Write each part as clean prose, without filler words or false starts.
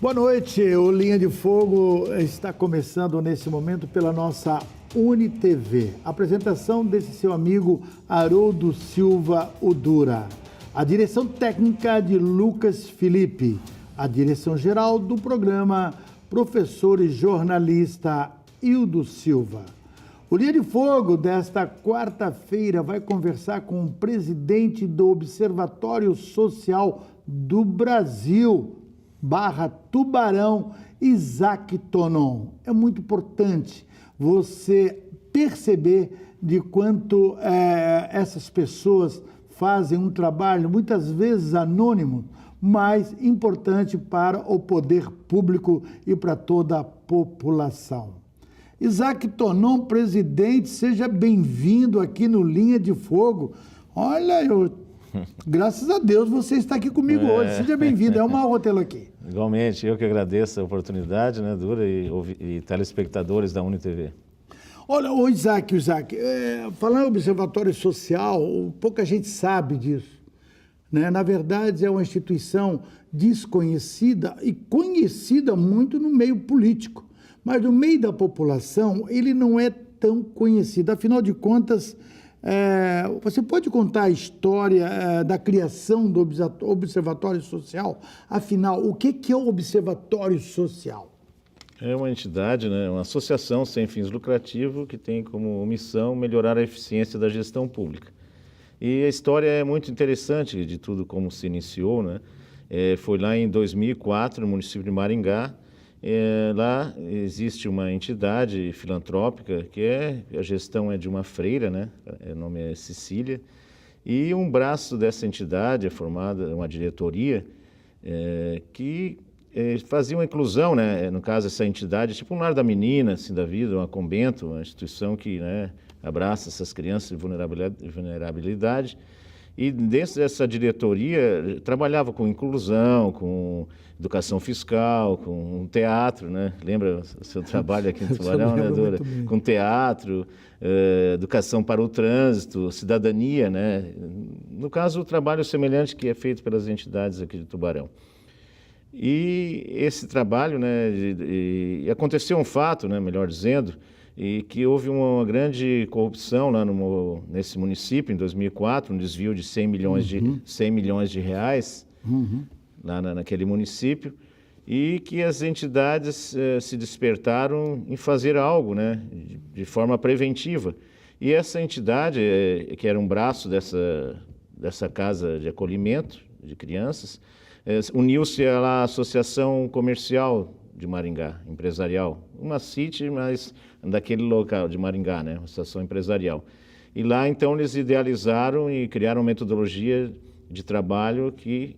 Boa noite, o Linha de Fogo está começando nesse momento pela nossa UniTV. Apresentação desse seu amigo Haroldo Silva Udura. A direção técnica de Lucas Felipe. A direção geral do programa, professor e jornalista Hildo Silva. O Linha de Fogo desta quarta-feira vai conversar com o presidente do Observatório Social do Brasil, Tubarão, Isaac Tonon. É muito importante você perceber de quanto essas pessoas fazem um trabalho, muitas vezes anônimo, mas importante para o poder público e para toda a população. Isaac Tonon, presidente, seja bem-vindo aqui no Linha de Fogo. Olha, graças a Deus você está aqui comigo hoje. Seja bem-vindo, é uma honra tê-lo aqui. Igualmente, eu que agradeço a oportunidade, né, Dura, e telespectadores da UniTV. Olha, Isaac, falando em observatório social, pouca gente sabe disso, né? Na verdade, é uma instituição desconhecida e conhecida muito no meio político, mas no meio da população ele não é tão conhecido. Afinal de contas, você pode contar a história da criação do Observatório Social? Afinal, o que é o Observatório Social? É uma entidade, né, uma associação sem fins lucrativos que tem como missão melhorar a eficiência da gestão pública. E a história é muito interessante de tudo como se iniciou, né? Foi lá em 2004, no município de Maringá. Lá existe uma entidade filantrópica que a gestão é de uma freira, né? O nome é Cecília, e um braço dessa entidade é formada, uma diretoria, que fazia uma inclusão, né? No caso, essa entidade, tipo um lar da menina, assim, da vida, uma convento, uma instituição que, né, abraça essas crianças de vulnerabilidade. E dentro dessa diretoria, trabalhava com inclusão, com educação fiscal, com teatro, né? Lembra o seu trabalho aqui no Tubarão, né, Dora? Com teatro, educação para o trânsito, cidadania, né? No caso, o trabalho semelhante que é feito pelas entidades aqui de Tubarão. E esse trabalho, né, e aconteceu um fato, né, melhor dizendo, e que houve uma grande corrupção lá nesse município, em 2004, um desvio de 100 milhões de reais lá naquele município, e que as entidades se despertaram em fazer algo, né, de forma preventiva. E essa entidade, que era um braço dessa casa de acolhimento de crianças, uniu-se à Associação Comercial de Maringá, empresarial, uma CIT, mas daquele local de Maringá, né, uma associação empresarial. E lá, então, eles idealizaram e criaram uma metodologia de trabalho que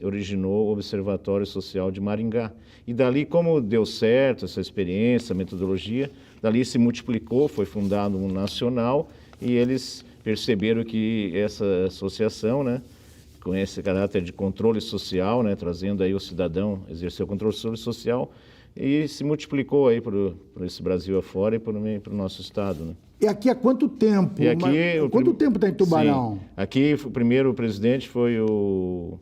originou o Observatório Social de Maringá. E dali, como deu certo essa experiência, a metodologia, dali se multiplicou, foi fundado um nacional, e eles perceberam que essa associação, né, com esse caráter de controle social, né, trazendo aí o cidadão exercer o controle social, e se multiplicou aí por esse Brasil afora e para o nosso estado, né? E aqui há quanto tempo? E aqui, quanto tempo está em Tubarão? Sim, aqui o primeiro presidente foi o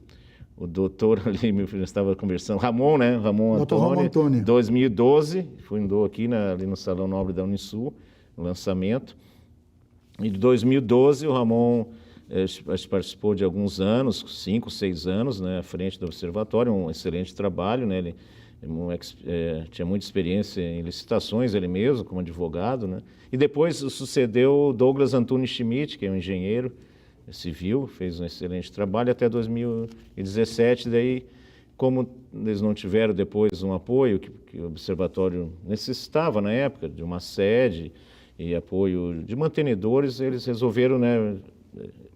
doutor ali, meu filho estava conversando, Ramon, né? Ramon Antônio. 2012, fundou aqui ali no Salão Nobre da Unisul, o lançamento. E de 2012 o Ramon participou de alguns anos, 5, 6 anos, né, à frente do observatório, um excelente trabalho, né? Ele tinha muita experiência em licitações, ele mesmo, como advogado, né? E depois sucedeu Douglas Antunes Schmidt, que é um engenheiro civil, fez um excelente trabalho até 2017, daí, como eles não tiveram depois um apoio que o observatório necessitava na época, de uma sede e apoio de mantenedores, eles resolveram, né,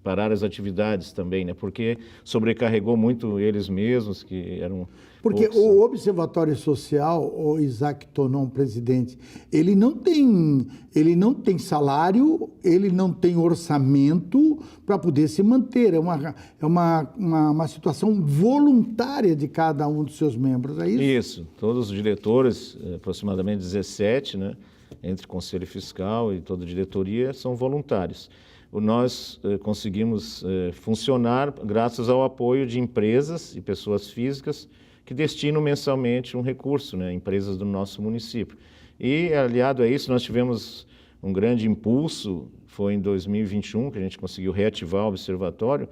parar as atividades também, né? Porque sobrecarregou muito eles mesmos, que eram... Porque o Observatório Social, o Isaac Tonon, presidente, ele não tem salário, ele não tem orçamento para poder se manter. É uma situação voluntária de cada um dos seus membros, é isso? Isso. Todos os diretores, aproximadamente 17, né, entre Conselho Fiscal e toda a diretoria, são voluntários. Nós conseguimos funcionar graças ao apoio de empresas e pessoas físicas que destinam mensalmente um recurso, né, empresas do nosso município. E, aliado a isso, nós tivemos um grande impulso, foi em 2021 que a gente conseguiu reativar o observatório,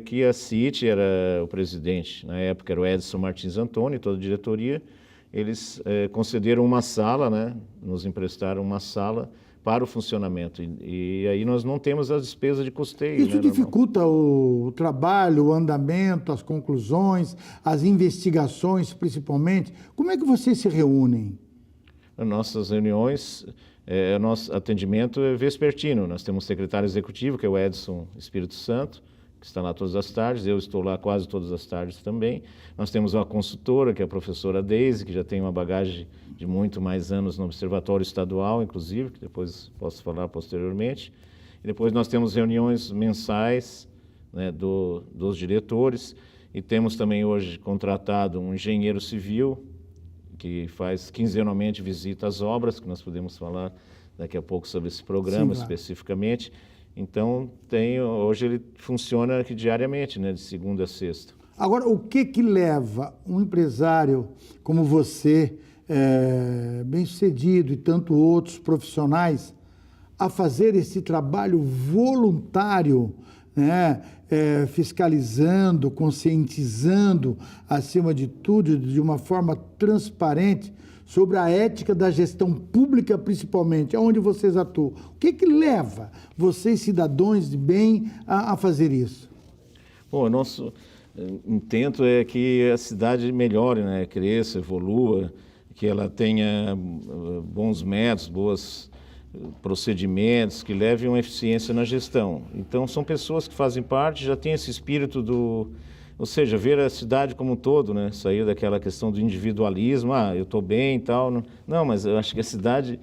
que a CIT era o presidente, na época era o Edson Martins Antônio, toda a diretoria, eles concederam uma sala, né, nos emprestaram uma sala para o funcionamento. E aí nós não temos as despesas de custeio. Isso dificulta o trabalho, o andamento, as conclusões, as investigações, principalmente. Como é que vocês se reúnem? Nossas reuniões, nosso atendimento é vespertino. Nós temos um secretário executivo, que é o Edson Espírito Santo, que está lá todas as tardes, eu estou lá quase todas as tardes também. Nós temos uma consultora, que é a professora Deise, que já tem uma bagagem de muito mais anos no Observatório Estadual, inclusive, que depois posso falar posteriormente. E depois nós temos reuniões mensais, né, dos diretores, e temos também hoje contratado um engenheiro civil, que faz quinzenalmente visita às obras, que nós podemos falar daqui a pouco sobre esse programa. Sim, claro. Especificamente. Então, hoje ele funciona aqui diariamente, né, de segunda a sexta. Agora, o que leva um empresário como você, bem-sucedido, e tanto outros profissionais, a fazer esse trabalho voluntário, né, fiscalizando, conscientizando, acima de tudo, de uma forma transparente, sobre a ética da gestão pública, principalmente, onde vocês atuam? O que leva vocês, cidadãos de bem, a fazer isso? Bom, o nosso intento é que a cidade melhore, né? Cresça, evolua, que ela tenha bons métodos, bons procedimentos, que levem uma eficiência na gestão. Então, são pessoas que fazem parte, já têm esse espírito ou seja, ver a cidade como um todo, né? Sair daquela questão do individualismo, eu estou bem e tal. Não, mas eu acho que a cidade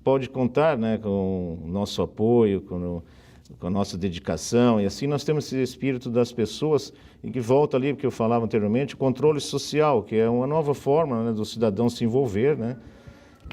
pode contar, né, com o nosso apoio, com a nossa dedicação, e assim nós temos esse espírito das pessoas, e que volta ali, porque eu falava anteriormente, o controle social, que é uma nova forma, né, do cidadão se envolver, né?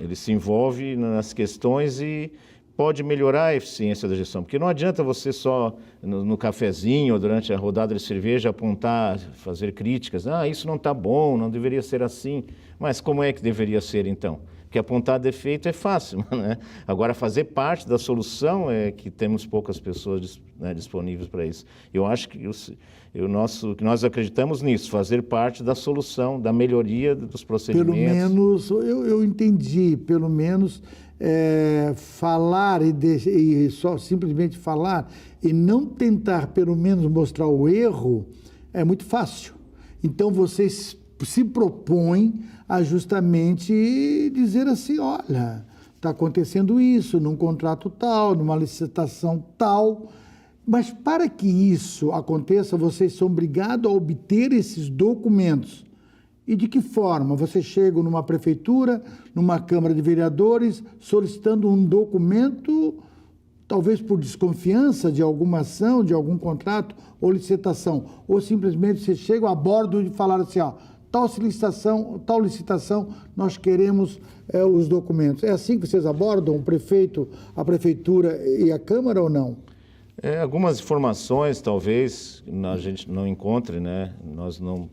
Ele se envolve nas questões e pode melhorar a eficiência da gestão, porque não adianta você só no cafezinho ou durante a rodada de cerveja apontar, fazer críticas, isso não está bom, não deveria ser assim, mas como é que deveria ser então? Porque apontar defeito é fácil, né? Agora fazer parte da solução é que temos poucas pessoas, né, disponíveis para isso. Eu acho que que nós acreditamos nisso, fazer parte da solução, da melhoria dos procedimentos. Pelo menos, eu entendi, pelo menos falar e só simplesmente falar e não tentar pelo menos mostrar o erro é muito fácil. Então vocês se propõem a justamente dizer assim, olha, está acontecendo isso num contrato tal, numa licitação tal, mas para que isso aconteça, vocês são obrigados a obter esses documentos. E de que forma? Você chega numa prefeitura, numa Câmara de Vereadores, solicitando um documento, talvez por desconfiança de alguma ação, de algum contrato ou licitação, ou simplesmente você chega a bordo e falar assim, tal licitação, nós queremos os documentos. É assim que vocês abordam o prefeito, a prefeitura e a Câmara ou não? Algumas informações, talvez, a gente não encontre, né? Nós não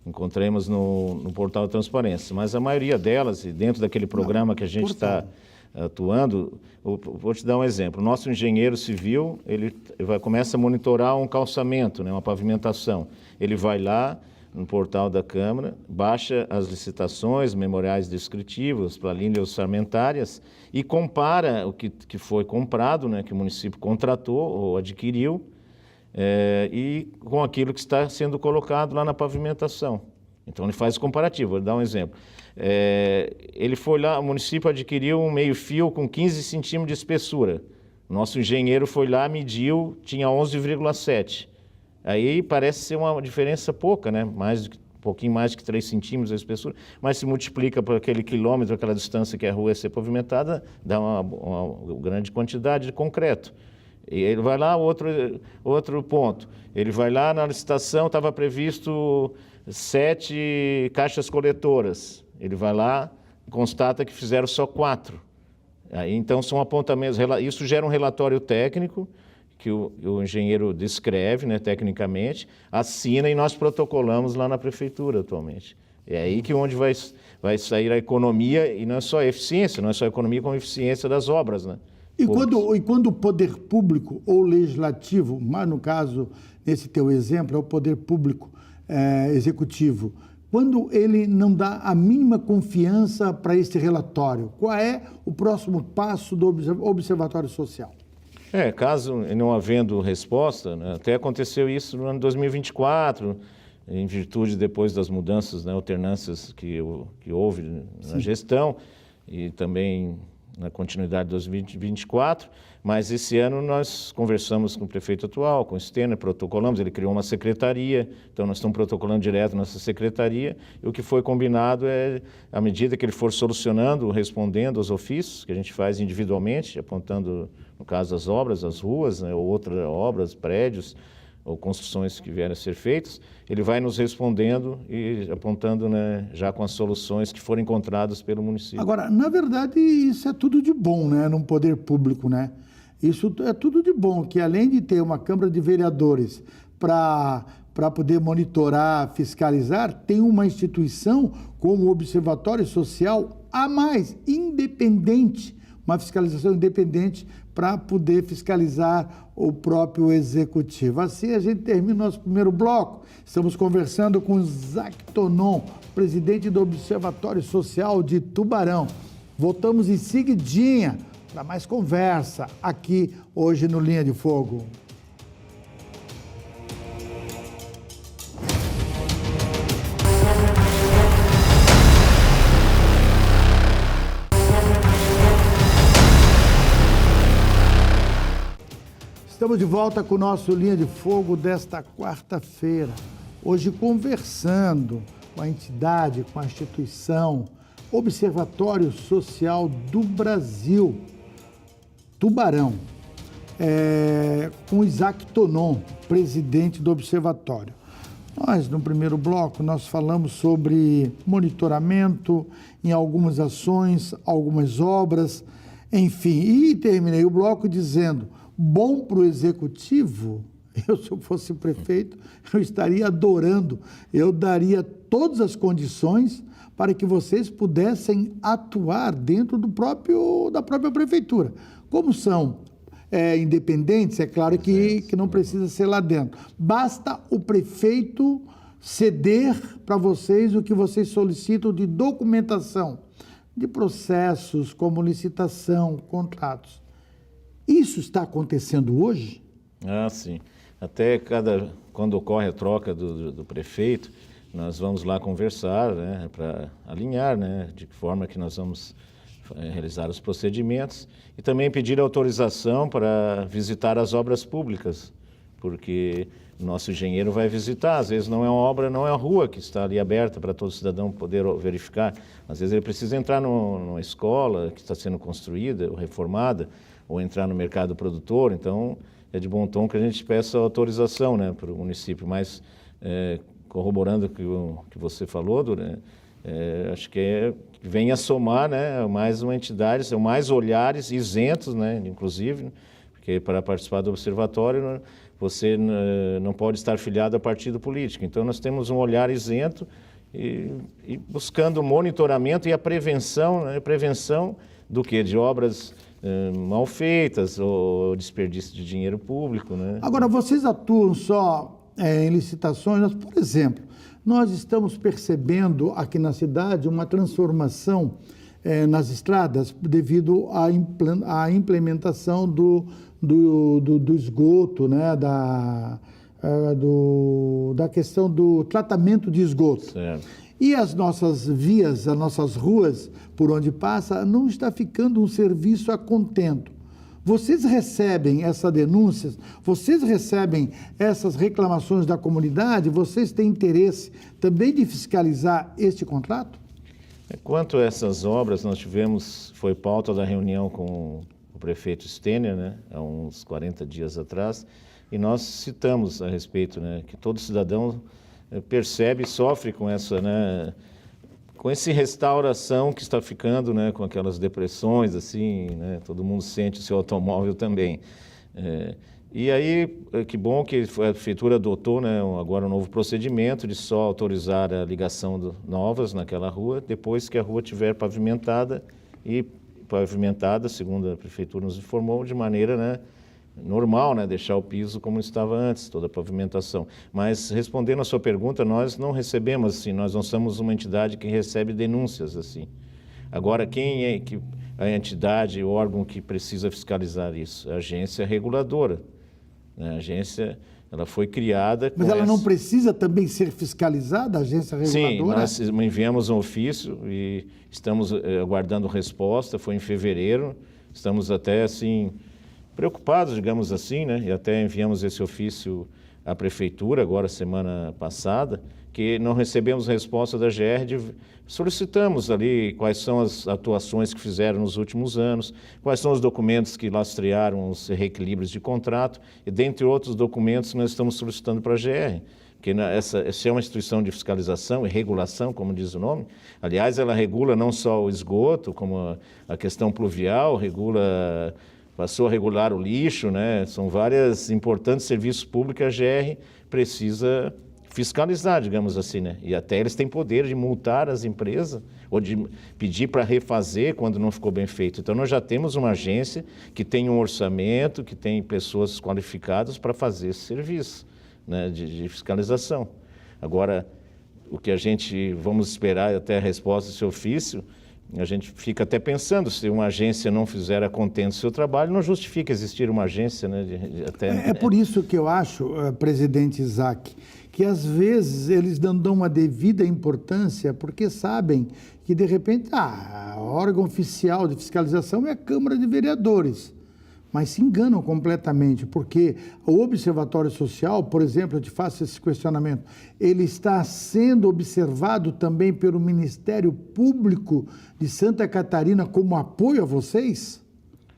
encontremos no portal de transparência, mas a maioria delas, e dentro daquele programa que a gente está atuando, vou te dar um exemplo. O nosso engenheiro civil, ele começa a monitorar um calçamento, né, uma pavimentação. Ele vai lá no portal da Câmara, baixa as licitações, memoriais descritivos, planilhas orçamentárias e compara o que foi comprado, né, que o município contratou ou adquiriu, e com aquilo que está sendo colocado lá na pavimentação. Então, ele faz o comparativo. Vou dar um exemplo. Ele foi lá, o município adquiriu um meio-fio com 15 centímetros de espessura. O nosso engenheiro foi lá, mediu, tinha 11,7. Aí parece ser uma diferença pouca, né? Um pouquinho mais que 3 centímetros a espessura, mas se multiplica por aquele quilômetro, aquela distância que a rua ia ser pavimentada, dá uma grande quantidade de concreto. E ele vai lá, outro ponto, ele vai lá na licitação, estava previsto 7 caixas coletoras, ele vai lá, constata que fizeram só 4. Aí, então são apontamentos, isso gera um relatório técnico, que o engenheiro descreve, né, tecnicamente, assina e nós protocolamos lá na prefeitura atualmente. É aí que onde vai sair a economia, e não é só a eficiência, não é só a economia, como a eficiência das obras, né? E quando o poder público ou legislativo, mas no caso, nesse teu exemplo, é o poder público executivo, quando ele não dá a mínima confiança para este relatório, qual é o próximo passo do Observatório Social? Caso não havendo resposta, né, até aconteceu isso no ano 2024, em virtude depois das mudanças, né, alternâncias que houve na gestão e também na continuidade de 2024, mas esse ano nós conversamos com o prefeito atual, com o Stener, protocolamos, ele criou uma secretaria, então nós estamos protocolando direto nessa secretaria, e o que foi combinado é, à medida que ele for solucionando, respondendo aos ofícios, que a gente faz individualmente, apontando, no caso, as obras, as ruas, né, ou outras obras, prédios, ou construções que vierem a ser feitas, ele vai nos respondendo e apontando, né, já com as soluções que foram encontradas pelo município. Agora, na verdade, isso é tudo de bom, né, num poder público, né? Isso é tudo de bom, que além de ter uma Câmara de Vereadores para poder monitorar, fiscalizar, tem uma instituição como o Observatório Social a mais, independente, uma fiscalização independente para poder fiscalizar o próprio executivo. Assim a gente termina o nosso primeiro bloco. Estamos conversando com Isaac Tonon, presidente do Observatório Social de Tubarão. Voltamos em seguidinha para mais conversa aqui hoje no Linha de Fogo. Estamos de volta com o nosso Linha de Fogo desta quarta-feira. Hoje conversando com a entidade, com a instituição Observatório Social do Brasil, Tubarão, com Isaac Tonon, presidente do Observatório. Nós, no primeiro bloco, nós falamos sobre monitoramento em algumas ações, algumas obras, enfim, e terminei o bloco dizendo: bom para o executivo, se eu fosse prefeito, eu estaria adorando, eu daria todas as condições para que vocês pudessem atuar dentro da própria prefeitura. Como são independentes, é claro que não precisa ser lá dentro. Basta o prefeito ceder para vocês o que vocês solicitam de documentação, de processos como licitação, contratos. Isso está acontecendo hoje? Sim. Até quando ocorre a troca do prefeito, nós vamos lá conversar, né, para alinhar, né, de que forma que nós vamos realizar os procedimentos e também pedir autorização para visitar as obras públicas, porque o nosso engenheiro vai visitar, às vezes não é uma obra, não é uma rua que está ali aberta para todo cidadão poder verificar, às vezes ele precisa entrar numa escola que está sendo construída ou reformada, ou entrar no mercado produtor, então é de bom tom que a gente peça autorização, né, para o município, mas corroborando o que você falou, acho que vem a somar, né, mais uma entidade, são mais olhares isentos, né, inclusive, porque para participar do observatório você não pode estar filiado a partido político, então nós temos um olhar isento e buscando o monitoramento e a prevenção, né, prevenção do quê? De obras mal feitas ou desperdício de dinheiro público, né? Agora, vocês atuam só em licitações, mas, por exemplo, nós estamos percebendo aqui na cidade uma transformação nas estradas devido à implementação do esgoto, né? Da questão do tratamento de esgoto. Certo. E as nossas vias, as nossas ruas, por onde passa, não está ficando um serviço a contento. Vocês recebem essas denúncias? Vocês recebem essas reclamações da comunidade? Vocês têm interesse também de fiscalizar este contrato? Quanto a essas obras, foi pauta da reunião com o prefeito Stener, né, há uns 40 dias atrás, e nós citamos a respeito, né, que todo cidadão percebe e sofre com essa, né, com essa restauração que está ficando, né, com aquelas depressões, assim, né, todo mundo sente o seu automóvel também. E aí, que bom que a prefeitura adotou, né, agora um novo procedimento de só autorizar a ligação novas naquela rua, depois que a rua estiver pavimentada, segundo a prefeitura nos informou, de maneira, né, normal, né, deixar o piso como estava antes, toda a pavimentação. Mas, respondendo a sua pergunta, nós não recebemos, assim, nós não somos uma entidade que recebe denúncias, assim. Agora, quem é que a entidade, o órgão que precisa fiscalizar isso? A agência reguladora. A agência, ela foi criada... Mas ela não precisa também ser fiscalizada, a agência reguladora? Sim, nós enviamos um ofício e estamos aguardando resposta, foi em fevereiro, estamos até, assim, preocupados, digamos assim, né? E até enviamos esse ofício à prefeitura, agora, semana passada, que não recebemos resposta da GR, solicitamos ali quais são as atuações que fizeram nos últimos anos, quais são os documentos que lastrearam os reequilíbrios de contrato, e dentre outros documentos nós estamos solicitando para a GR, porque essa é uma instituição de fiscalização e regulação, como diz o nome. Aliás, ela regula não só o esgoto, como a questão pluvial, passou a regular o lixo, né? São vários importantes serviços públicos que a GR precisa fiscalizar, digamos assim, né? E até eles têm poder de multar as empresas ou de pedir para refazer quando não ficou bem feito. Então, nós já temos uma agência que tem um orçamento, que tem pessoas qualificadas para fazer esse serviço, né, de fiscalização. Agora, o que vamos esperar até a resposta desse ofício, a gente fica até pensando, se uma agência não fizer a contento do seu trabalho, não justifica existir uma agência, né? É por isso que eu acho, presidente Isaac, que às vezes eles não dão uma devida importância, porque sabem que, de repente, o órgão oficial de fiscalização é a Câmara de Vereadores. Mas se enganam completamente, porque o Observatório Social, por exemplo, eu te faço esse questionamento, ele está sendo observado também pelo Ministério Público de Santa Catarina como apoio a vocês?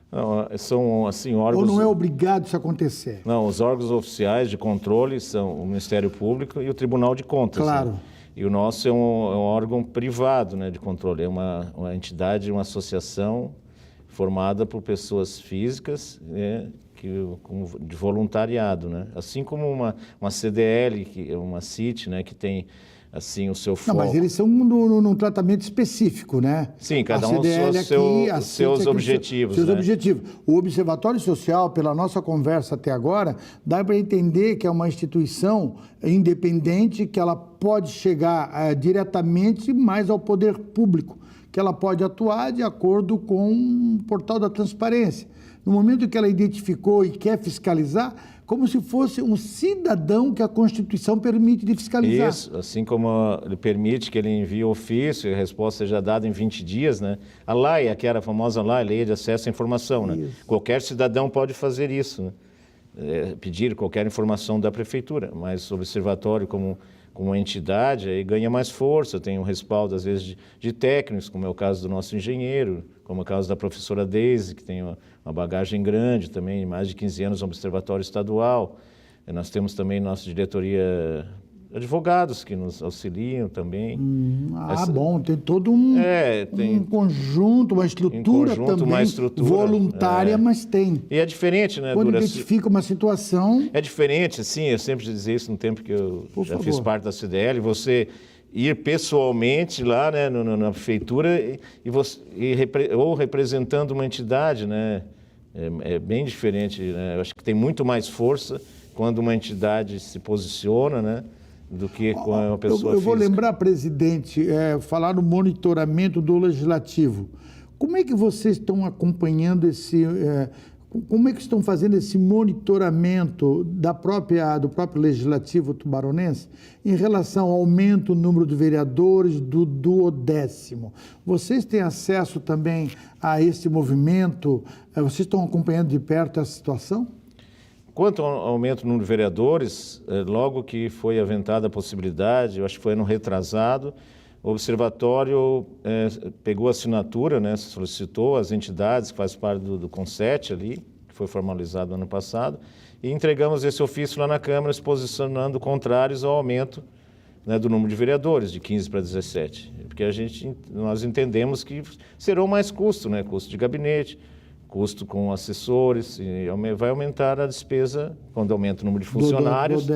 Não, são, assim, órgãos... Ou não é obrigado isso acontecer? Não, os órgãos oficiais de controle são o Ministério Público e o Tribunal de Contas. Claro. Né? E o nosso é um órgão privado, né, de controle, é uma entidade, uma associação formada por pessoas físicas, né, de voluntariado, né? Assim como uma CDL, que é uma CIT, né, que tem assim o seu foco. Não, mas eles são num tratamento específico, né? Sim, cada um os seus objetivos. Seus né? objetivos. O Observatório Social, pela nossa conversa até agora, dá para entender que é uma instituição independente, que ela pode chegar diretamente mais ao poder público, que ela pode atuar de acordo com o portal da transparência. No momento que ela identificou e quer fiscalizar, como se fosse um cidadão que a Constituição permite de fiscalizar. Isso, assim como ele permite que ele envie ofício e a resposta seja dada em 20 dias, né? A LAI, que era a famosa LAI, Lei de Acesso à Informação, né? Qualquer cidadão pode fazer isso, né? Pedir qualquer informação da prefeitura, mas o observatório como entidade aí ganha mais força, tem um respaldo às vezes de técnicos, como é o caso do nosso engenheiro, como é o caso da professora Deise, que tem uma bagagem grande também, mais de 15 anos no Observatório Estadual. Nós temos também nossa diretoria advogados que nos auxiliam também. Bom, tem todo um conjunto, uma estrutura também, voluntária, mas tem. E é diferente, né? Quando identifica uma situação... É diferente, assim, eu sempre dizia isso no tempo que eu já fiz parte da CDL, você ir pessoalmente lá, né, na prefeitura ou representando uma entidade, né? É bem diferente, né? Eu acho que tem muito mais força quando uma entidade se posiciona, né, do que com uma pessoa Eu vou física. lembrar, presidente, falar no monitoramento do Legislativo. Como é que vocês estão acompanhando como é que estão fazendo esse monitoramento do próprio Legislativo tubaronense em relação ao aumento do número de vereadores do 10º? Vocês têm acesso também a esse movimento? Vocês estão acompanhando de perto essa situação? Quanto ao aumento do número de vereadores, logo que foi aventada a possibilidade, eu acho que foi ano retrasado, o Observatório pegou a assinatura, né, solicitou as entidades que fazem parte do CONSET ali, que foi formalizado no ano passado, e entregamos esse ofício lá na Câmara, se posicionando contrários ao aumento, né, do número de vereadores, de 15 para 17. Porque nós entendemos que serão mais custos, né, custo de gabinete, custo com assessores, e vai aumentar a despesa quando aumenta o número de funcionários.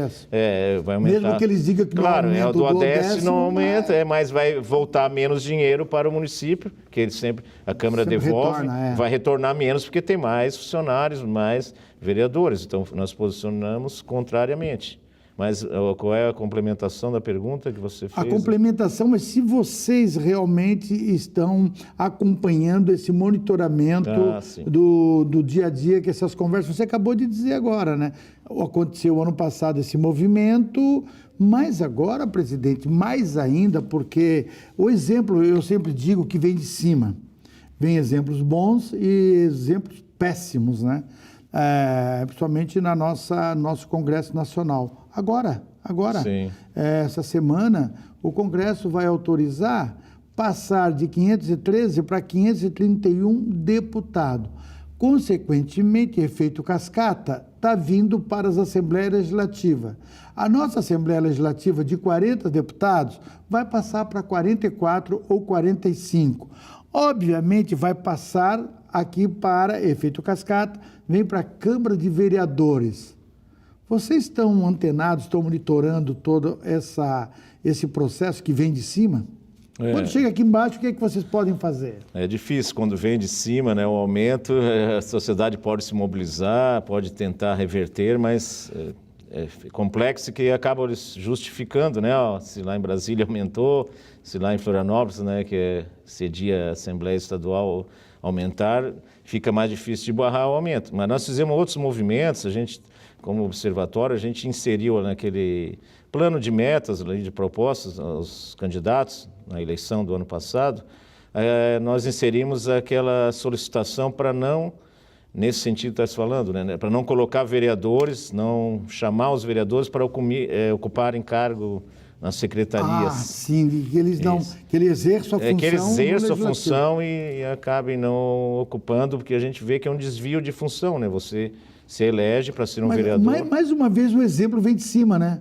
Vai aumentar. Mesmo que eles digam que claro, não aumenta o do ODS não aumenta, mas vai voltar menos dinheiro para o município, que ele a Câmara devolve, vai retornar menos porque tem mais funcionários, mais vereadores. Então, nós posicionamos contrariamente. Mas qual é a complementação da pergunta que você fez? A complementação, mas se vocês realmente estão acompanhando esse monitoramento do dia a dia, que essas conversas, você acabou de dizer agora, né? Aconteceu ano passado esse movimento, mas agora, presidente, mais ainda, porque o exemplo, eu sempre digo que vem de cima. Vem exemplos bons e exemplos péssimos, né? Principalmente na nosso Congresso Nacional. Agora, essa semana, o Congresso vai autorizar passar de 513 para 531 deputados. Consequentemente, efeito cascata está vindo para as Assembleias Legislativas. A nossa Assembleia Legislativa de 40 deputados vai passar para 44 ou 45. Obviamente, vai passar aqui para efeito cascata, vem para a Câmara de Vereadores. Vocês estão antenados, estão monitorando todo esse processo que vem de cima? Quando chega aqui embaixo, o que é que vocês podem fazer? É difícil, quando vem de cima, né, o aumento, a sociedade pode se mobilizar, pode tentar reverter, mas é complexo que acaba justificando, né? Se lá em Brasília aumentou, se lá em Florianópolis, né, que cedia a Assembleia Estadual aumentar, fica mais difícil de barrar o aumento. Mas nós fizemos outros movimentos, a gente, como observatório, a gente inseriu naquele plano de metas, de propostas aos candidatos na eleição do ano passado, nós inserimos aquela solicitação para não, nesse sentido que está se falando, né, para não colocar vereadores, não chamar os vereadores para ocuparem cargo nas secretarias. Sim, que eles não, que ele exerça a função. Que eles exerçam a função e acabem não ocupando, porque a gente vê que é um desvio de função, né? Você se elege para ser um vereador. Mais uma vez o exemplo vem de cima, né?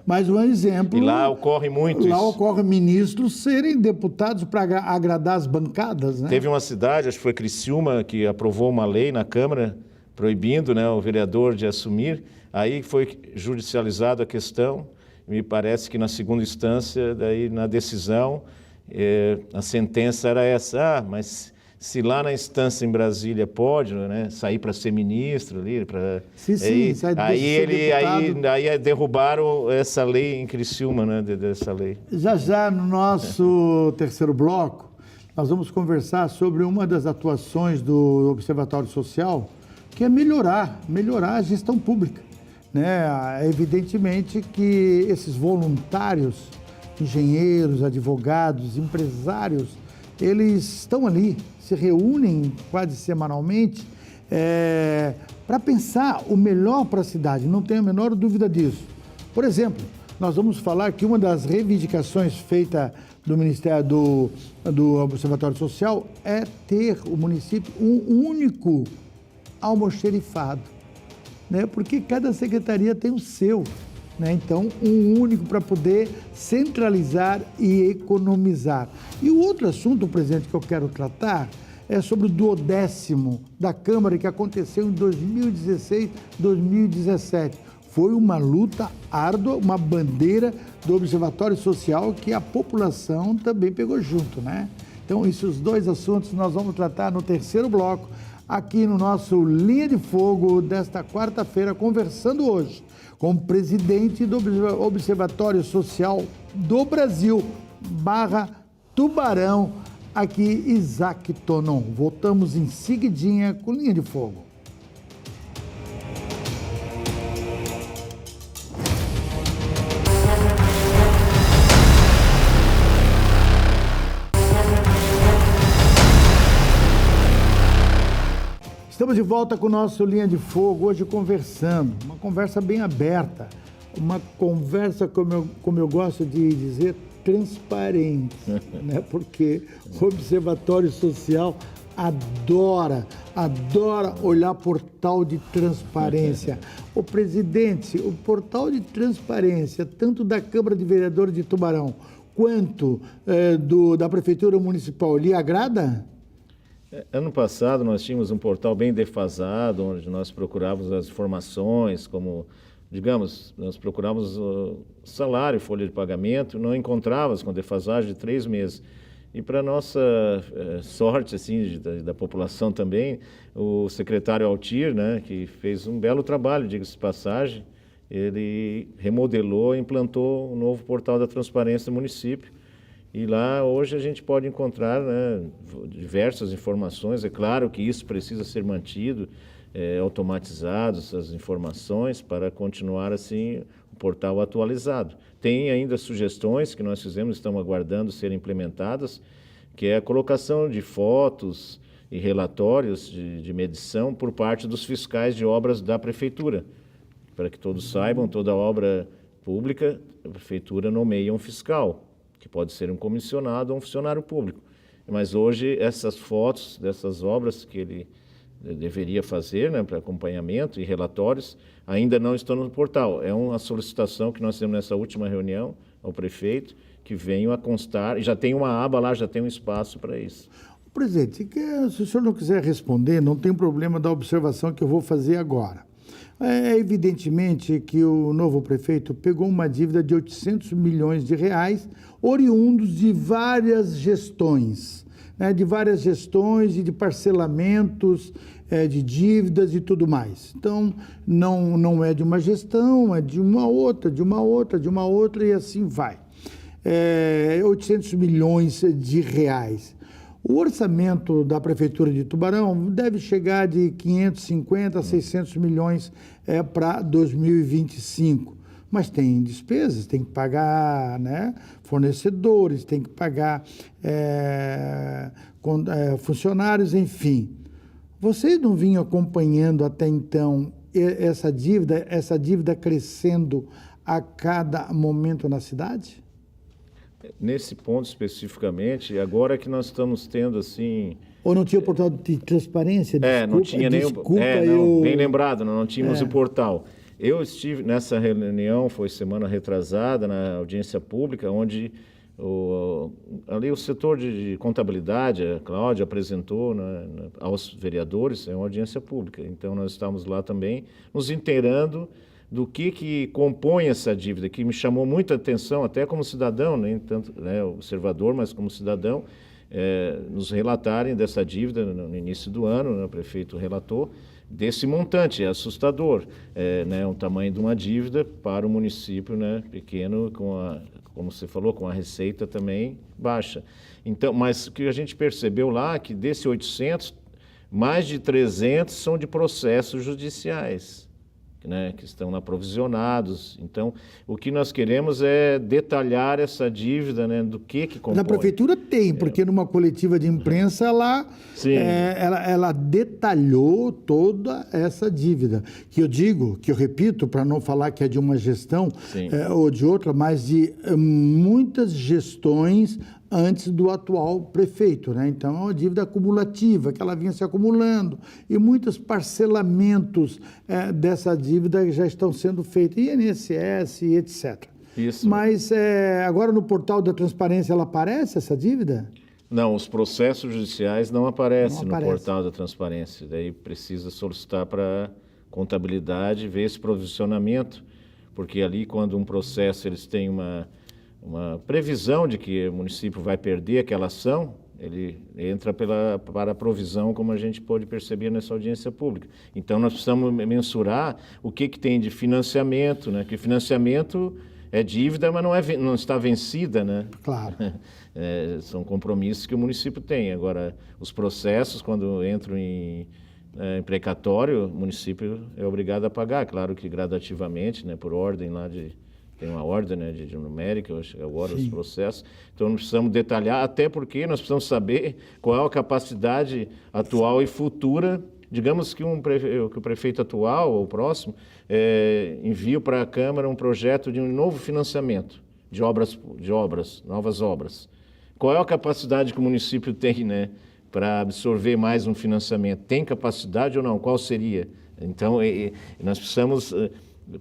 Mais um exemplo. E lá ocorre muito isso. Lá ocorre ministros serem deputados para agradar as bancadas, né? Teve uma cidade, acho que foi Criciúma, que aprovou uma lei na Câmara proibindo, né, o vereador de assumir. Aí foi judicializada a questão. Me parece que na segunda instância, daí na decisão, a sentença era essa, mas se lá na instância em Brasília pode, né, sair para ser ministro ali, para aí derrubaram essa lei em Criciúma, né, dessa lei. Já no nosso terceiro bloco, nós vamos conversar sobre uma das atuações do Observatório Social, que é melhorar a gestão pública. Evidentemente que esses voluntários, engenheiros, advogados, empresários, eles estão ali, se reúnem quase semanalmente para pensar o melhor para a cidade, não tenho a menor dúvida disso. Por exemplo, nós vamos falar que uma das reivindicações feitas do Ministério do Observatório Social é ter o município um único almoxerifado. Porque cada secretaria tem o seu, então um único para poder centralizar e economizar. E o outro assunto, presidente, que eu quero tratar é sobre o 10º da Câmara, que aconteceu em 2016, 2017. Foi uma luta árdua, uma bandeira do Observatório Social que a população também pegou junto, Então, esses dois assuntos nós vamos tratar no terceiro bloco, aqui no nosso Linha de Fogo desta quarta-feira, conversando hoje com o presidente do Observatório Social do Brasil, /Tubarão, aqui Isaac Tonon. Voltamos em seguidinha com Linha de Fogo. Estamos de volta com o nosso Linha de Fogo, hoje conversando, uma conversa bem aberta, uma conversa, como eu gosto de dizer, transparente, Porque o Observatório Social adora olhar portal de transparência. O presidente, o portal de transparência, tanto da Câmara de Vereadores de Tubarão, quanto da Prefeitura Municipal, lhe agrada? Ano passado nós tínhamos um portal bem defasado, onde nós procurávamos as informações, como, digamos, nós procurávamos o salário, folha de pagamento, não encontrávamos com defasagem de 3 meses. E para nossa sorte, assim, da população também, o secretário Altir, né, que fez um belo trabalho, diga-se de passagem, ele remodelou e implantou um novo portal da transparência do município. E lá hoje a gente pode encontrar, né, diversas informações. É claro que isso precisa ser mantido, automatizado, essas informações, para continuar assim o portal atualizado. Tem ainda sugestões que nós fizemos, estamos aguardando serem implementadas, que é a colocação de fotos e relatórios de medição por parte dos fiscais de obras da prefeitura, para que todos saibam, toda obra pública, a prefeitura nomeia um fiscal, que pode ser um comissionado ou um funcionário público. Mas hoje essas fotos dessas obras que ele deveria fazer, né, para acompanhamento e relatórios, ainda não estão no portal. É uma solicitação que nós temos nessa última reunião ao prefeito, que venham a constar, e já tem uma aba lá, já tem um espaço para isso. Presidente, se o senhor não quiser responder, não tem problema da observação que eu vou fazer agora. É evidentemente que o novo prefeito pegou uma dívida de 800 milhões de reais, oriundos de várias gestões, né, e de parcelamentos de dívidas e tudo mais. Então, não é de uma gestão, é de uma outra, e assim vai. 800 milhões de reais. O orçamento da Prefeitura de Tubarão deve chegar de 550 a 600 milhões para 2025. Mas tem despesas, tem que pagar, né, fornecedores, tem que pagar funcionários, enfim. Vocês não vinham acompanhando até então essa dívida crescendo a cada momento na cidade? Nesse ponto especificamente, agora que nós estamos tendo assim... Ou não tinha o portal de transparência? Desculpa, não tinha nem eu... Bem lembrado, não tínhamos o portal. Eu estive nessa reunião, foi semana retrasada, na audiência pública, onde ali o setor de contabilidade, a Cláudia apresentou, né, aos vereadores, é uma audiência pública. Então nós estávamos lá também nos inteirando do que compõe essa dívida, que me chamou muita atenção, até como cidadão, nem tanto, né, observador, mas como cidadão, nos relatarem dessa dívida no início do ano, né, o prefeito relatou, desse montante, é assustador, né, o tamanho de uma dívida para o município, né, pequeno, como você falou, com a receita também baixa. Então, mas o que a gente percebeu lá, que desse 800, mais de 300 são de processos judiciais, né, que estão lá provisionados. Então, o que nós queremos é detalhar essa dívida, né, do que compõe. Na prefeitura tem, porque numa coletiva de imprensa ela detalhou toda essa dívida. Que eu repito, para não falar que é de uma gestão ou de outra, mas de muitas gestões antes do atual prefeito, né? Então, é uma dívida acumulativa, que ela vinha se acumulando, e muitos parcelamentos dessa dívida já estão sendo feitos, INSS e etc. Isso. Mas agora no portal da transparência ela aparece, essa dívida? Não, os processos judiciais não aparecem no portal da transparência, daí precisa solicitar para contabilidade ver esse provisionamento, porque ali quando um processo eles têm uma previsão de que o município vai perder aquela ação, ele entra para a provisão, como a gente pode perceber nessa audiência pública. Então, nós precisamos mensurar o que tem de financiamento, né? Que financiamento é dívida, mas não está vencida, né? Claro. São compromissos que o município tem. Agora, os processos, quando entram em precatório, o município é obrigado a pagar, claro que gradativamente, né? Por ordem lá tem uma ordem, né, de numérica, agora os processos. Então, nós precisamos detalhar, até porque nós precisamos saber qual é a capacidade atual e futura. Digamos que o prefeito atual, ou o próximo, envia para a Câmara um projeto de um novo financiamento de novas obras. Qual é a capacidade que o município tem, né, para absorver mais um financiamento? Tem capacidade ou não? Qual seria? Então, nós precisamos...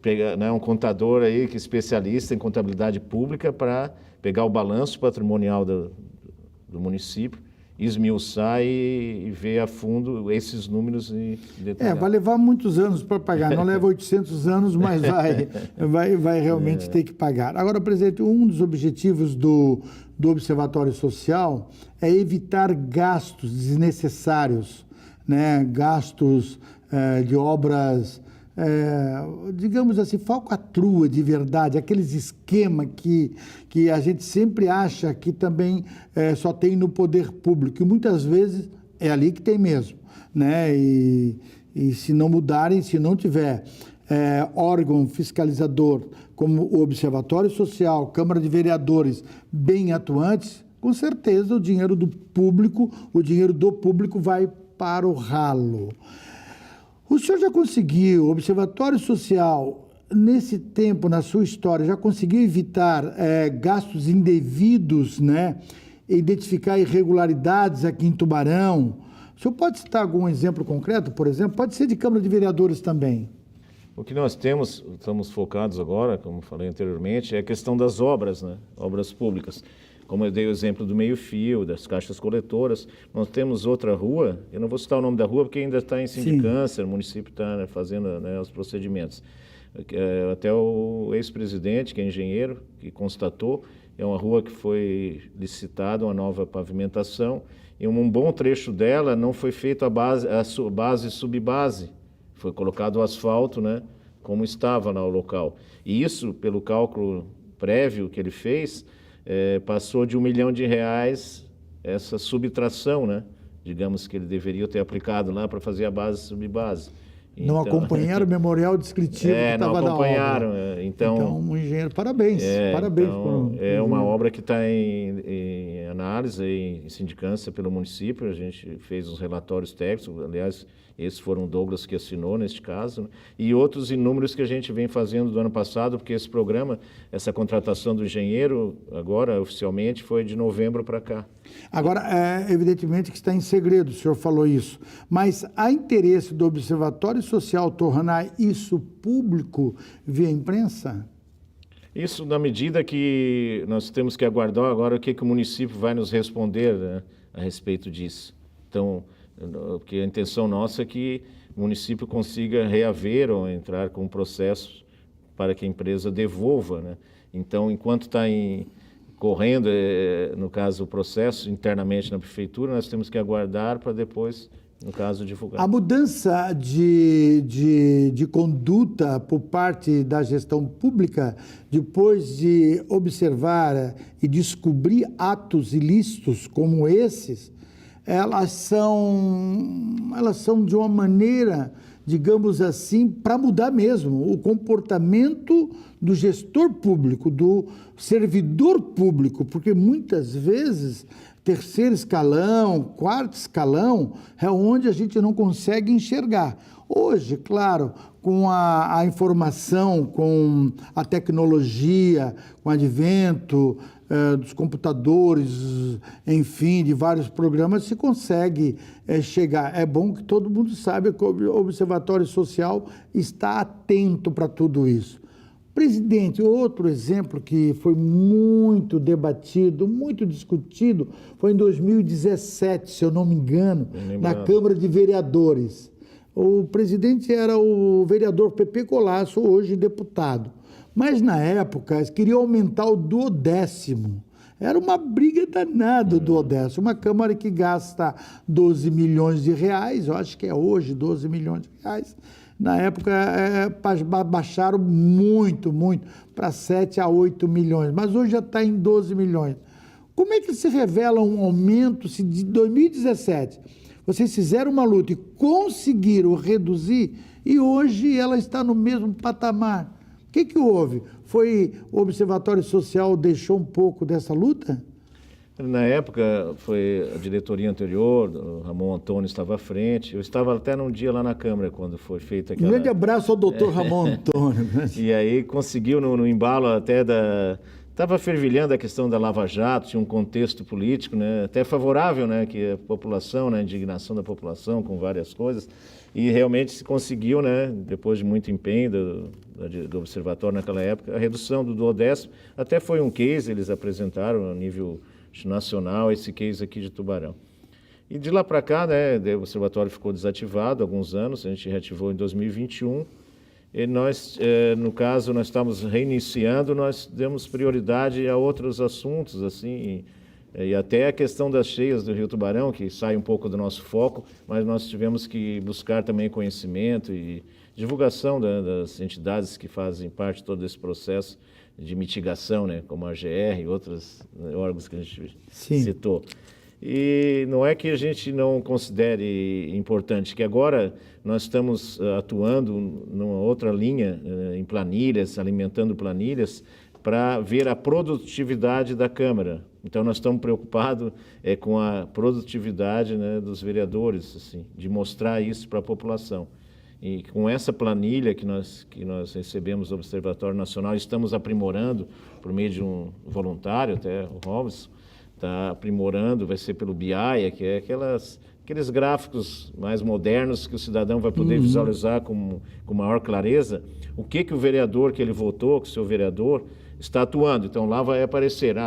pegar, né, um contador aí que é especialista em contabilidade pública para pegar o balanço patrimonial do município esmiuçar e ver a fundo esses números e detalhar. Vai levar muitos anos para pagar, não leva 800 anos, mas vai realmente ter que pagar. Agora, presidente, um dos objetivos do Observatório Social é evitar gastos desnecessários, né? Gastos de obras, digamos assim, falcatrua de verdade, aqueles esquemas que a gente sempre acha que também só tem no poder público, e muitas vezes é ali que tem mesmo, né? E se não mudarem, se não tiver órgão fiscalizador como o Observatório Social, Câmara de Vereadores bem atuantes, com certeza o dinheiro do público vai para o ralo. O senhor já conseguiu, o Observatório Social, nesse tempo, na sua história, já conseguiu evitar gastos indevidos, né? Identificar irregularidades aqui em Tubarão? O senhor pode citar algum exemplo concreto, por exemplo? Pode ser de Câmara de Vereadores também. O que nós estamos focados agora, como falei anteriormente, é a questão das obras, né? Obras públicas. Como eu dei o exemplo do meio-fio, das caixas coletoras, nós temos outra rua, eu não vou citar o nome da rua porque ainda está em sindicância, o município está fazendo, né, os procedimentos. Até o ex-presidente, que é engenheiro, que constatou, é uma rua que foi licitada, uma nova pavimentação, e um bom trecho dela não foi feito a base e subbase, foi colocado o asfalto, né, como estava no local. E isso, pelo cálculo prévio que ele fez, passou de R$1 milhão essa subtração, né? Digamos que ele deveria ter aplicado lá para fazer a base e subbase. Não acompanharam o memorial descritivo que estava na obra. Não acompanharam. Então, um engenheiro, parabéns. Parabéns. Então, é uma obra que está em análise, em sindicância pelo município. A gente fez os relatórios técnicos, aliás, esses foram o Douglas que assinou neste caso, né? E outros inúmeros que a gente vem fazendo do ano passado, porque esse programa, essa contratação do engenheiro, agora oficialmente, foi de novembro para cá. Agora, evidentemente que está em segredo, o senhor falou isso, mas há interesse do Observatório Social tornar isso público via imprensa? Isso na medida que nós temos que aguardar agora o que o município vai nos responder, né, a respeito disso. Então, porque a intenção nossa é que o município consiga reaver ou entrar com um processo para que a empresa devolva, né? Então, enquanto está correndo, no caso, o processo internamente na prefeitura, nós temos que aguardar para depois, no caso, divulgar. A mudança de conduta por parte da gestão pública, depois de observar e descobrir atos ilícitos como esses, elas são de uma maneira, digamos assim, para mudar mesmo o comportamento do gestor público, do servidor público, porque muitas vezes terceiro escalão, quarto escalão é onde a gente não consegue enxergar. Hoje, claro, com a informação, com a tecnologia, com o advento dos computadores, enfim, de vários programas, se consegue chegar. É bom que todo mundo saiba que o Observatório Social está atento para tudo isso. Presidente, outro exemplo que foi muito debatido, muito discutido, foi em 2017, se eu não me engano, na Câmara de Vereadores. O presidente era o vereador Pepe Colasso, hoje deputado. Mas, na época, eles queriam aumentar o duodécimo. Era uma briga danada o duodécimo. Uma Câmara que gasta 12 milhões de reais, eu acho que é hoje 12 milhões de reais. Na época, baixaram muito, para 7 a 8 milhões. Mas hoje já está em 12 milhões. Como é que se revela um aumento se de 2017 vocês fizeram uma luta e conseguiram reduzir e hoje ela está no mesmo patamar? O que houve? Foi o Observatório Social deixou um pouco dessa luta? Na época, foi a diretoria anterior, o Ramon Antônio estava à frente. Eu estava até num dia lá na Câmara, quando foi feita aquela... Um grande abraço ao doutor Ramon Antônio. E aí conseguiu, no embalo até Estava fervilhando a questão da Lava Jato, tinha um contexto político, né, até favorável, né, que a população, né, a indignação da população com várias coisas, e realmente se conseguiu, né, depois de muito empenho do Observatório naquela época, a redução do duodécimo. Até foi um case, eles apresentaram a nível nacional esse case aqui de Tubarão. E de lá para cá, né, o observatório ficou desativado há alguns anos, a gente reativou em 2021, e nós, no caso, nós estamos reiniciando, nós demos prioridade a outros assuntos, assim, e até a questão das cheias do Rio Tubarão, que sai um pouco do nosso foco, mas nós tivemos que buscar também conhecimento e divulgação das entidades que fazem parte de todo esse processo de mitigação, né, como a AGR e outros órgãos que a gente citou. E não é que a gente não considere importante, que agora nós estamos atuando numa outra linha, em planilhas, alimentando planilhas, para ver a produtividade da Câmara. Então, nós estamos preocupados com a produtividade, né, dos vereadores, assim, de mostrar isso para a população. E com essa planilha que nós recebemos do Observatório Nacional, estamos aprimorando por meio de um voluntário, até o Robson, está aprimorando, vai ser pelo BI, que é aqueles gráficos mais modernos que o cidadão vai poder visualizar com maior clareza o que o vereador que ele votou, que o seu vereador está atuando. Então, lá vai aparecer,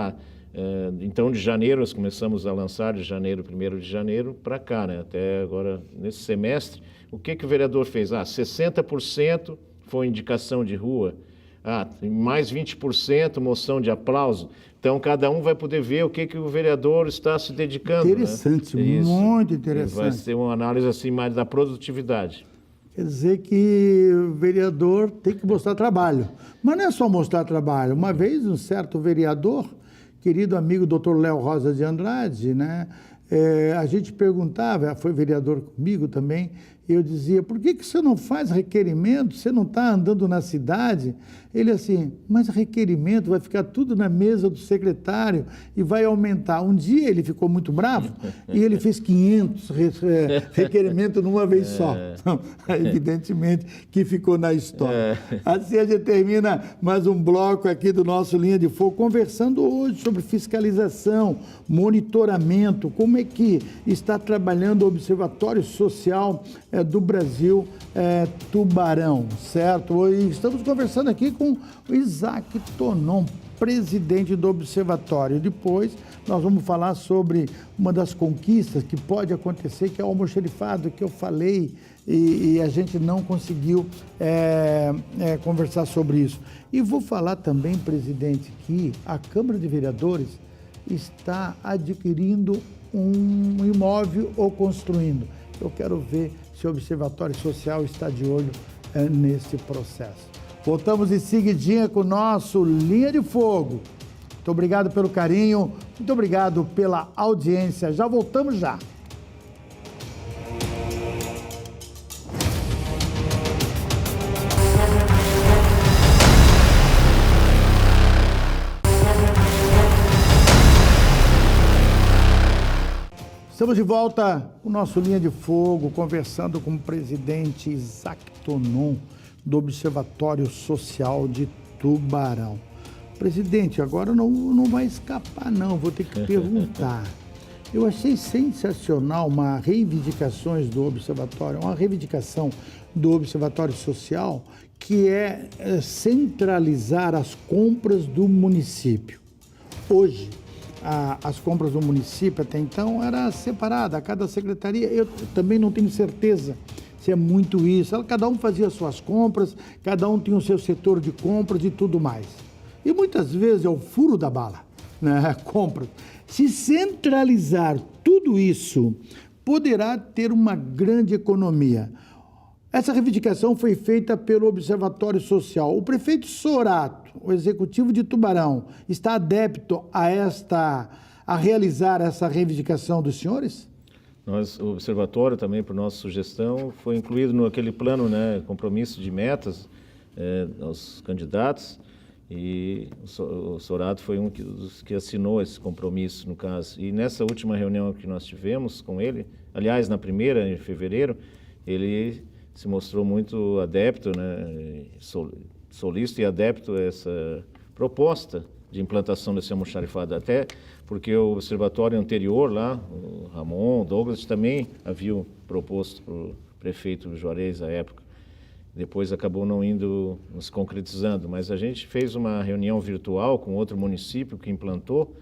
então de janeiro, nós começamos a lançar de janeiro, 1º de janeiro, para cá, né? Até agora, nesse semestre, o que o vereador fez? 60% foi indicação de rua, mais 20% moção de aplauso. Então, cada um vai poder ver o que o vereador está se dedicando. Interessante, né? Muito interessante. Vai ser uma análise assim mais da produtividade. Quer dizer que o vereador tem que mostrar trabalho. Mas não é só mostrar trabalho. Uma vez, um certo vereador, querido amigo Dr. Léo Rosa de Andrade, né, a gente perguntava, foi vereador comigo também, e eu dizia, por que você não faz requerimento? Você não está andando na cidade? Ele assim, mas requerimento vai ficar tudo na mesa do secretário e vai aumentar. Um dia ele ficou muito bravo e ele fez 500 requerimentos numa vez só. Então, evidentemente que ficou na história. Assim a gente termina mais um bloco aqui do nosso Linha de Fogo, conversando hoje sobre fiscalização, monitoramento, como é que está trabalhando o Observatório Social do Brasil, Tubarão, certo? E estamos conversando aqui com o Isaac Tonon, presidente do Observatório. Depois nós vamos falar sobre uma das conquistas que pode acontecer, que é o almoxarifado, que eu falei e a gente não conseguiu conversar sobre isso. E vou falar também, presidente, que a Câmara de Vereadores está adquirindo um imóvel ou construindo. Eu quero ver se o Observatório Social está de olho nesse processo. Voltamos em seguidinha com o nosso Linha de Fogo. Muito obrigado pelo carinho, muito obrigado pela audiência. Já voltamos já. Estamos de volta com o nosso Linha de Fogo, conversando com o presidente Isaac Tonon, do Observatório Social de Tubarão. Presidente, agora não vai escapar não, vou ter que perguntar. Eu achei sensacional uma reivindicação do Observatório Social, que é centralizar as compras do município. Hoje, as compras do município até então era separada, cada secretaria, eu também não tenho certeza se é muito isso, cada um fazia suas compras, cada um tinha o seu setor de compras e tudo mais. E muitas vezes é o furo da bala, né? Compras. Se centralizar tudo isso, poderá ter uma grande economia. Essa reivindicação foi feita pelo Observatório Social. O prefeito Sorato, o executivo de Tubarão, está adepto a realizar essa reivindicação dos senhores? O Observatório também, por nossa sugestão, foi incluído naquele plano, né, compromisso de metas aos candidatos, e o Sorato foi um dos que assinou esse compromisso, no caso. E nessa última reunião que nós tivemos com ele, aliás, na primeira, em fevereiro, ele se mostrou muito adepto, né, solícito e adepto a essa proposta de implantação desse almoxarifado, até porque o observatório anterior lá, o Ramon, o Douglas, também haviam proposto para o prefeito Juarez à época. Depois acabou não se concretizando, mas a gente fez uma reunião virtual com outro município que implantou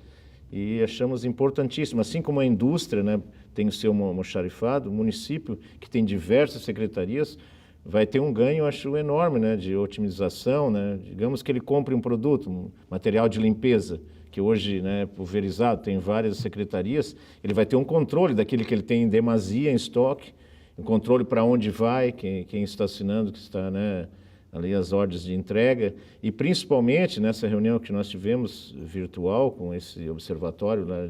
e achamos importantíssimo. Assim como a indústria, né, tem o seu almoxarifado, o município, que tem diversas secretarias, vai ter um ganho, acho, enorme, né, de otimização, né? Digamos que ele compre um produto, um material de limpeza, que hoje, né, pulverizado, tem várias secretarias, ele vai ter um controle daquilo que ele tem em demasia em estoque, um controle para onde vai, quem está assinando, que está, né, ali as ordens de entrega, e principalmente nessa reunião que nós tivemos virtual com esse observatório lá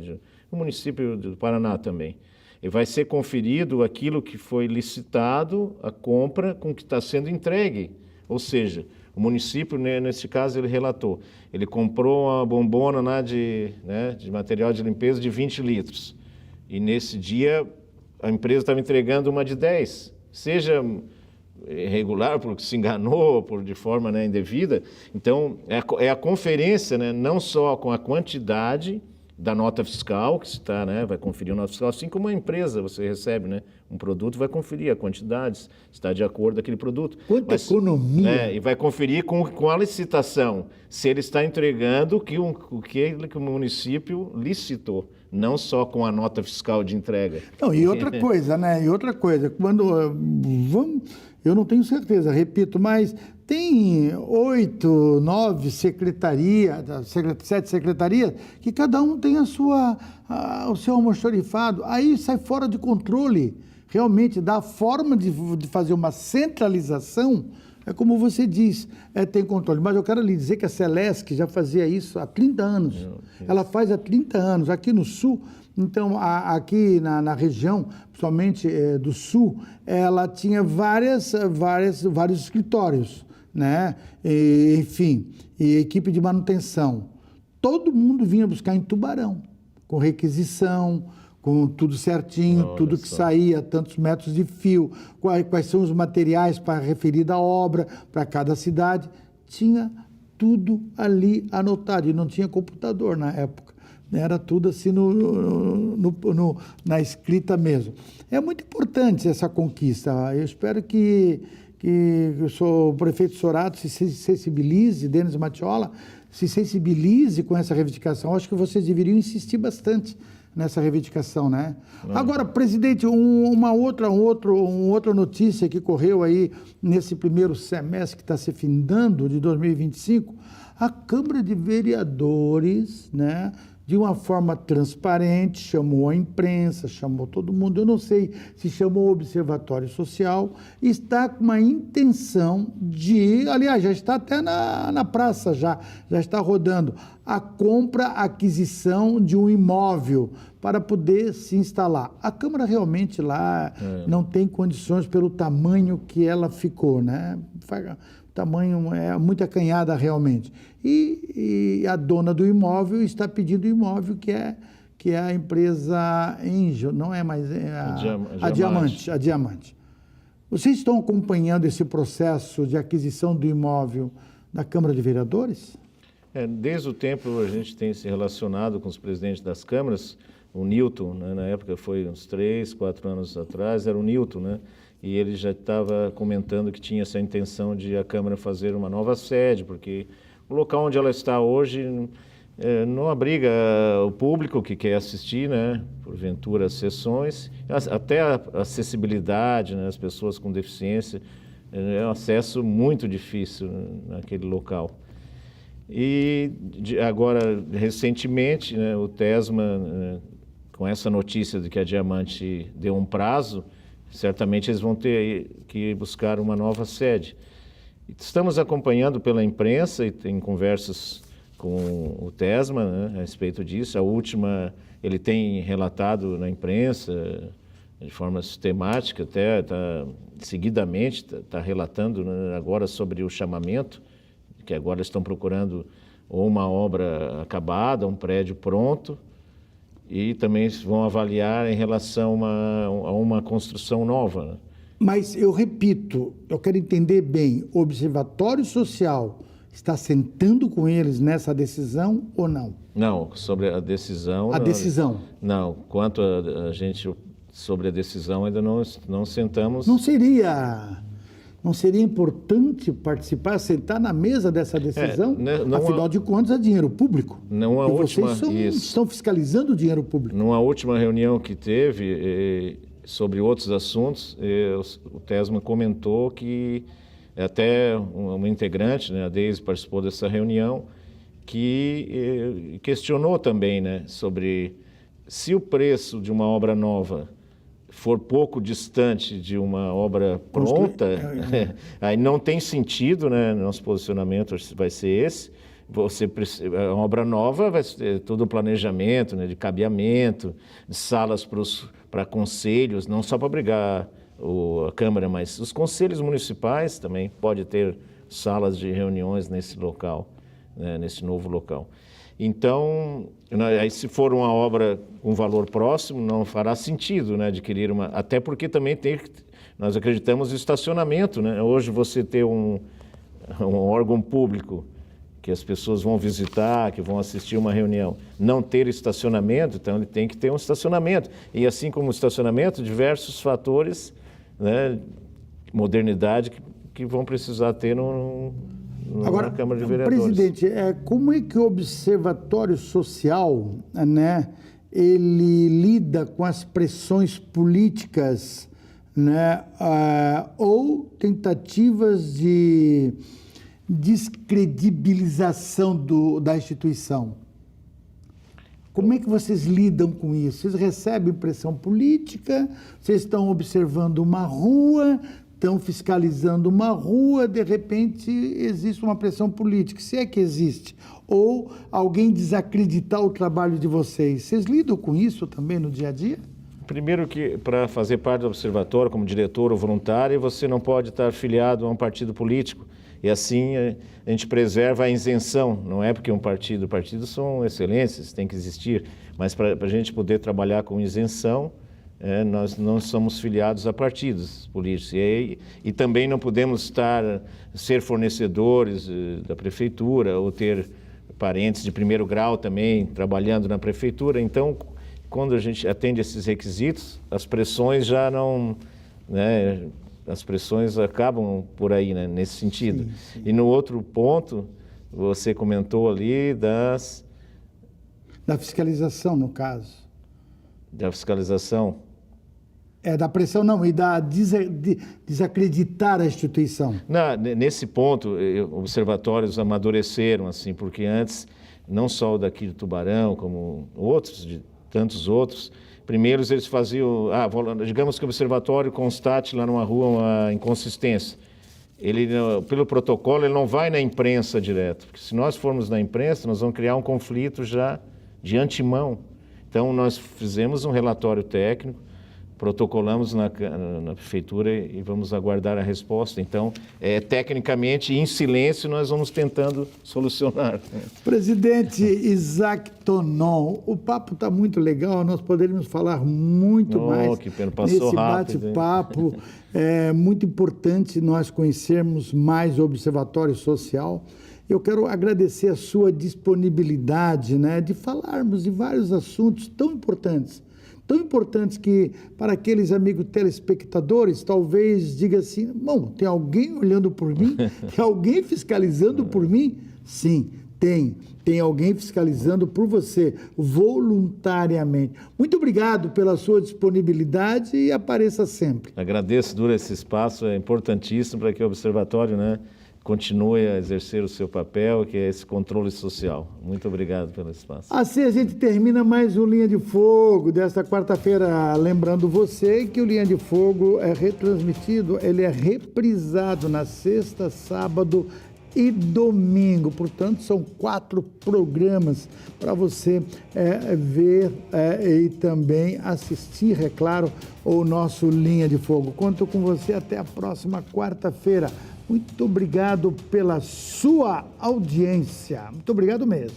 no município do Paraná também, e vai ser conferido aquilo que foi licitado, a compra com o que está sendo entregue, ou seja, o município, né, nesse caso, ele relatou, ele comprou uma bombona lá de material de limpeza de 20 litros, e nesse dia a empresa estava entregando uma de 10, seja irregular, porque se enganou, de forma, né, indevida. Então, é a conferência, né, não só com a quantidade da nota fiscal, que está, né, vai conferir a nota fiscal, assim como a empresa, você recebe, né, um produto, vai conferir a quantidade, se está de acordo com aquele produto. Quanta economia! Né, e vai conferir com a licitação, se ele está entregando o que o município licitou, não só com a nota fiscal de entrega. Não, e outra coisa, né? E outra coisa, eu não tenho certeza, repito, mas tem 8, 9 secretarias, 7 secretarias, que cada um tem o seu almoxarifado. Aí sai fora de controle. Realmente, da forma de fazer uma centralização, é como você diz, tem controle. Mas eu quero lhe dizer que a Celesc já fazia isso há 30 anos. Ela faz há 30 anos, aqui no Sul. Então, aqui na região, principalmente do Sul, ela tinha vários escritórios, né? Enfim, e equipe de manutenção. Todo mundo vinha buscar em Tubarão, com requisição, com tudo certinho, tudo que saía, tantos metros de fio, quais são os materiais para referida obra, para cada cidade. Tinha tudo ali anotado, e não tinha computador na época. Era tudo assim na escrita mesmo. É muito importante essa conquista. Eu espero que o prefeito Sorato se sensibilize, Denis Matiola, se sensibilize com essa reivindicação. Acho que vocês deveriam insistir bastante nessa reivindicação, né? Agora, presidente, uma outra notícia que correu aí nesse primeiro semestre que está se findando, de 2025, a Câmara de Vereadores, né, de uma forma transparente, chamou a imprensa, chamou todo mundo, eu não sei se chamou o Observatório Social, está com uma intenção de, aliás, já está até na praça, já está rodando, a aquisição de um imóvel para poder se instalar. A Câmara realmente lá não tem condições pelo tamanho que ela ficou, né? O tamanho é muito acanhada realmente. E a dona do imóvel está pedindo o imóvel que é a empresa Angel, não é mais a Diamante. Vocês estão acompanhando esse processo de aquisição do imóvel da Câmara de Vereadores? Desde o tempo a gente tem se relacionado com os presidentes das câmaras, o Newton, né, na época foi uns 3, 4 anos atrás, era o Newton, né? E ele já estava comentando que tinha essa intenção de a Câmara fazer uma nova sede, porque o local onde ela está hoje não abriga o público que quer assistir, né, porventura, as sessões, até a acessibilidade, né, as pessoas com deficiência, é um acesso muito difícil naquele local. E agora, recentemente, né, o TESMA, com essa notícia de que a Diamante deu um prazo, certamente eles vão ter que buscar uma nova sede. Estamos acompanhando pela imprensa e tem conversas com o TESMA, né, a respeito disso. A última, ele tem relatado na imprensa, de forma sistemática, até seguidamente está relatando, né, agora sobre o chamamento, que agora estão procurando ou uma obra acabada, um prédio pronto, e também vão avaliar em relação a uma construção nova, né? Mas eu repito, eu quero entender bem, o Observatório Social está sentando com eles nessa decisão ou não? Não, sobre a decisão... Decisão? Não, quanto a gente sobre a decisão ainda não sentamos... Não Não seria importante participar, sentar na mesa dessa decisão? Afinal de contas, é dinheiro público. Não a última, vocês estão fiscalizando o dinheiro público. Numa última reunião que teve sobre outros assuntos, o Tesman comentou que até uma integrante, né, a Deise, participou dessa reunião, que questionou também, né, sobre se o preço de uma obra nova for pouco distante de uma obra pronta, aí não tem sentido, né? Nosso posicionamento vai ser esse. A obra nova vai ter todo o planejamento, né, de cabeamento, de salas para conselhos, não só para abrigar a Câmara, mas os conselhos municipais também pode ter salas de reuniões nesse local, né, nesse novo local. Então, aí se for uma obra com valor próximo, não fará sentido, né, adquirir uma... Até porque também nós acreditamos no estacionamento, né? Hoje você ter um órgão público que as pessoas vão visitar, que vão assistir uma reunião, não ter estacionamento, então ele tem que ter um estacionamento. E assim como o estacionamento, diversos fatores, né, modernidade que vão precisar ter Agora, na Câmara de Vereadores. Presidente, como é que o Observatório Social, né, ele lida com as pressões políticas, né, ou tentativas de descredibilização da instituição? Como é que vocês lidam com isso? Vocês recebem pressão política? Vocês estão observando uma rua? Estão fiscalizando uma rua, de repente existe uma pressão política, se é que existe, ou alguém desacreditar o trabalho de vocês. Vocês lidam com isso também no dia a dia? Primeiro que para fazer parte do observatório como diretor ou voluntário, você não pode estar afiliado a um partido político. E assim a gente preserva a isenção, não é porque partidos são excelentes, tem que existir, mas para a gente poder trabalhar com isenção, nós não somos filiados a partidos políticos e também não podemos ser fornecedores da prefeitura ou ter parentes de primeiro grau também trabalhando na prefeitura. Então, quando a gente atende esses requisitos, as pressões já não, né, as pressões acabam por aí, né, nesse sentido. Sim, sim. E no outro ponto, você comentou ali da fiscalização, no caso. Da fiscalização. Da pressão não, e da desacreditar a instituição. Nesse ponto, observatórios amadureceram, assim, porque antes, não só o daqui de Tubarão, como outros, de tantos outros, primeiro eles faziam, digamos que o observatório constate lá numa rua uma inconsistência. Ele, pelo protocolo, ele não vai na imprensa direto, porque se nós formos na imprensa, nós vamos criar um conflito já de antemão. Então, nós fizemos um relatório técnico, protocolamos na prefeitura e vamos aguardar a resposta. Então, tecnicamente, em silêncio, nós vamos tentando solucionar. Presidente Isaac Tonon, o papo está muito legal, nós poderíamos falar muito mais que pena, passou nesse rápido, bate-papo. É muito importante nós conhecermos mais o Observatório Social. Eu quero agradecer a sua disponibilidade, né, de falarmos de vários assuntos tão importantes que para aqueles amigos telespectadores talvez diga assim, bom, tem alguém olhando por mim? Tem alguém fiscalizando por mim? Sim, tem alguém fiscalizando por você, voluntariamente. Muito obrigado pela sua disponibilidade e apareça sempre. Agradeço, Dura, esse espaço, é importantíssimo para que o Observatório, né, continue a exercer o seu papel, que é esse controle social. Muito obrigado pelo espaço. Assim a gente termina mais um Linha de Fogo desta quarta-feira. Lembrando você que o Linha de Fogo é retransmitido, ele é reprisado na sexta, sábado e domingo. Portanto, são 4 programas para você ver e também assistir, é claro, o nosso Linha de Fogo. Conto com você até a próxima quarta-feira. Muito obrigado pela sua audiência. Muito obrigado mesmo.